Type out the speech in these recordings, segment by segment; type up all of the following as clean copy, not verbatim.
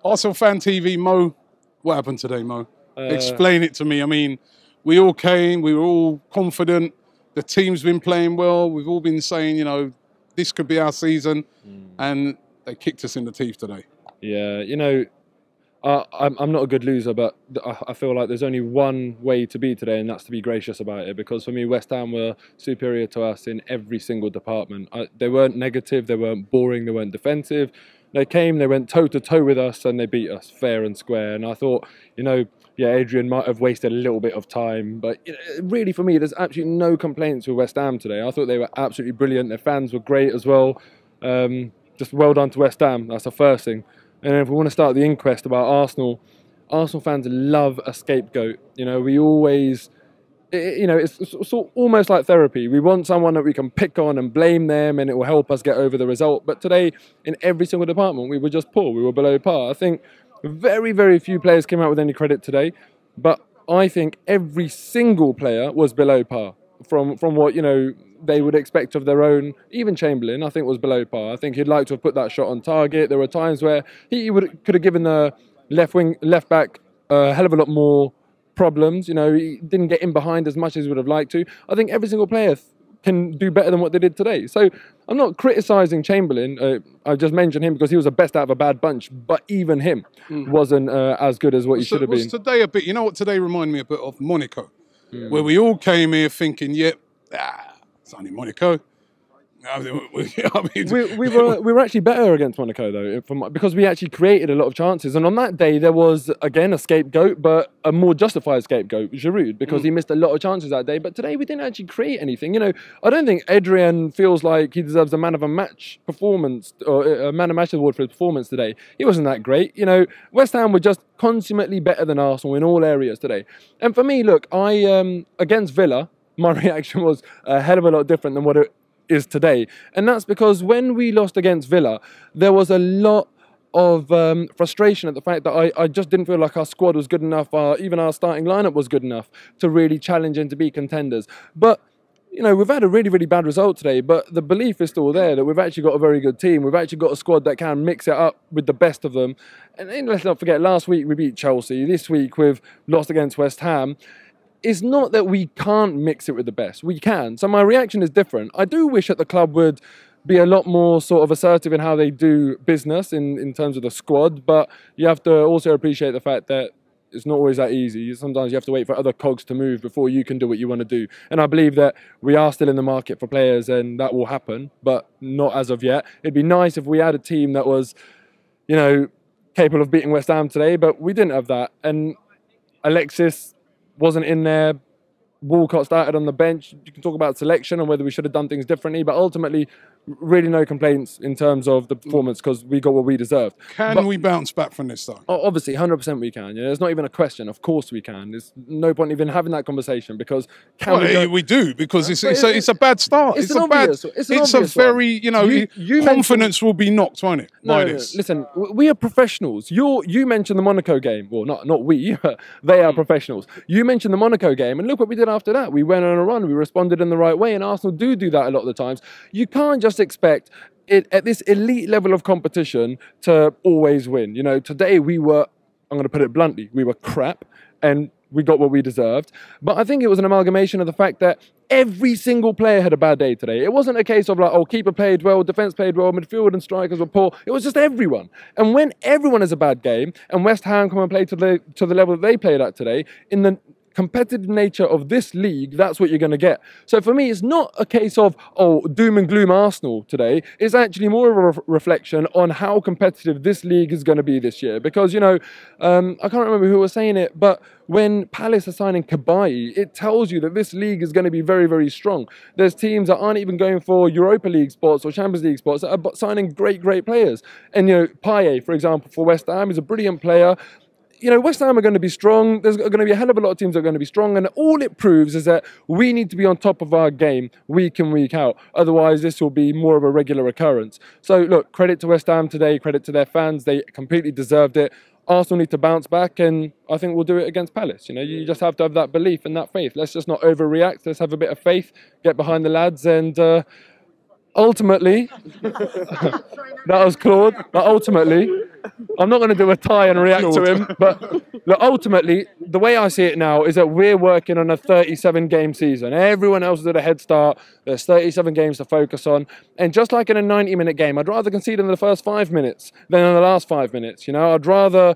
Arsenal Fan TV, Mo, what happened today, Mo? Explain it to me. I mean, we all came, we were all confident. The team's been playing well. We've all been saying, you know, this could be our season. And they kicked us in the teeth today. Yeah, you know, I'm not a good loser, but I feel like there's only one way to be today, and that's to be gracious about it. Because for me, West Ham were superior to us in every single department. They weren't negative, they weren't boring, they weren't defensive. They came, they went toe-to-toe with us, and they beat us fair and square. And I thought, you know, yeah, Adrian might have wasted a little bit of time, but you know, really for me, there's absolutely no complaints with West Ham today. I thought they were absolutely brilliant. Their fans were great as well. Just well done to West Ham. That's the first thing. And if we want to start the inquest about Arsenal, Arsenal fans love a scapegoat. You know, we always, you know, it's almost like therapy. We want someone that we can pick on and blame them, and it will help us get over the result. But today, in every single department, we were just poor. We were below par. I think very, very few players came out with any credit today, but I think every single player was below par from what, you know, they would expect of their own. Even Chamberlain, I think, was below par. I think he'd like to have put that shot on target. There were times where he could have given the left back a hell of a lot more problems. You know, he didn't get in behind as much as he would have liked to. I think every single player can do better than what they did today. So I'm not criticising Chamberlain. I just mentioned him because he was the best out of a bad bunch, but even him wasn't as good as what he should have been. Today a bit, you know what today reminded me a bit of? Monaco, where we all came here thinking, yep, it's only Monaco. I mean, we were actually better against Monaco though, because we actually created a lot of chances. And on that day, there was again a scapegoat, but a more justified scapegoat, Giroud, because he missed a lot of chances that day. But today we didn't actually create anything. You know, I don't think Adrian feels like he deserves a man of a match performance or a man of match award for his performance today. He wasn't that great. You know, West Ham were just consummately better than Arsenal in all areas today. And for me, look, against Villa, my reaction was a hell of a lot different than what it is today. And that's because when we lost against Villa, there was a lot of frustration at the fact that I just didn't feel like our squad was good enough, even our starting lineup was good enough to really challenge and to be contenders. But you know, we've had a really, really bad result today, but the belief is still there that we've actually got a very good team. We've actually got a squad that can mix it up with the best of them. And let's not forget, last week we beat Chelsea. This week we've lost against West Ham. It's not that we can't mix it with the best. We can. So my reaction is different. I do wish that the club would be a lot more sort of assertive in how they do business in terms of the squad, but you have to also appreciate the fact that it's not always that easy. Sometimes you have to wait for other cogs to move before you can do what you want to do. And I believe that we are still in the market for players and that will happen, but not as of yet. It'd be nice if we had a team that was, you know, capable of beating West Ham today, but we didn't have that. And Alexis wasn't in there. Walcott started on the bench. You can talk about selection and whether we should have done things differently, but ultimately, really no complaints in terms of the performance because we got what we deserved. Can we bounce back from this though? Obviously, 100% we can. You know, there's not even a question. Of course we can. There's no point even having that conversation because we do because it's a bad start. It's a very, you know, confidence will be knocked, won't it? No, listen, we are professionals. You mentioned the Monaco game. Well, not we. They are professionals. You mentioned the Monaco game, and look what we did after that. We went on a run. We responded in the right way, and Arsenal do that a lot of the times. You can't just expect it at this elite level of competition to always win. You know, today we were, I'm going to put it bluntly, we were crap and we got what we deserved. But I think it was an amalgamation of the fact that every single player had a bad day today. It wasn't a case of like, oh, keeper played well, defence played well, midfield and strikers were poor. It was just everyone. And when everyone has a bad game and West Ham come and play to the level that they played at today, in the competitive nature of this league, that's what you're going to get. So for me, it's not a case of, oh, doom and gloom Arsenal today. It's actually more of a reflection on how competitive this league is going to be this year. Because, you know, I can't remember who was saying it, but when Palace are signing Cabaye, it tells you that this league is going to be very, very strong. There's teams that aren't even going for Europa League spots or Champions League spots that are signing great, great players. And, you know, Payet, for example, for West Ham is a brilliant player. You know, West Ham are going to be strong. There's going to be a hell of a lot of teams that are going to be strong. And all it proves is that we need to be on top of our game week in, week out. Otherwise, this will be more of a regular occurrence. So, look, credit to West Ham today. Credit to their fans. They completely deserved it. Arsenal need to bounce back. And I think we'll do it against Palace. You know, you just have to have that belief and that faith. Let's just not overreact. Let's have a bit of faith, get behind the lads and ultimately, that was Claude. But ultimately, I'm not going to do a tie and react to him. But look, ultimately, the way I see it now is that we're working on a 37-game season. Everyone else is at a head start. There's 37 games to focus on. And just like in a 90-minute game, I'd rather concede in the first 5 minutes than in the last 5 minutes. You know, I'd rather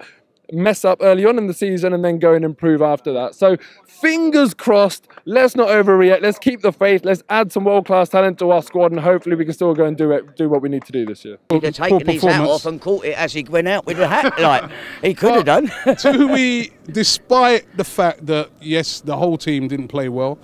mess up early on in the season and then go and improve after that. So fingers crossed, let's not overreact, let's keep the faith, let's add some world-class talent to our squad, and hopefully we can still go and do what we need to do this year. He'd have taken his hat off and caught it as he went out with the hat, like he could have done. Do we, despite the fact that yes, the whole team didn't play well,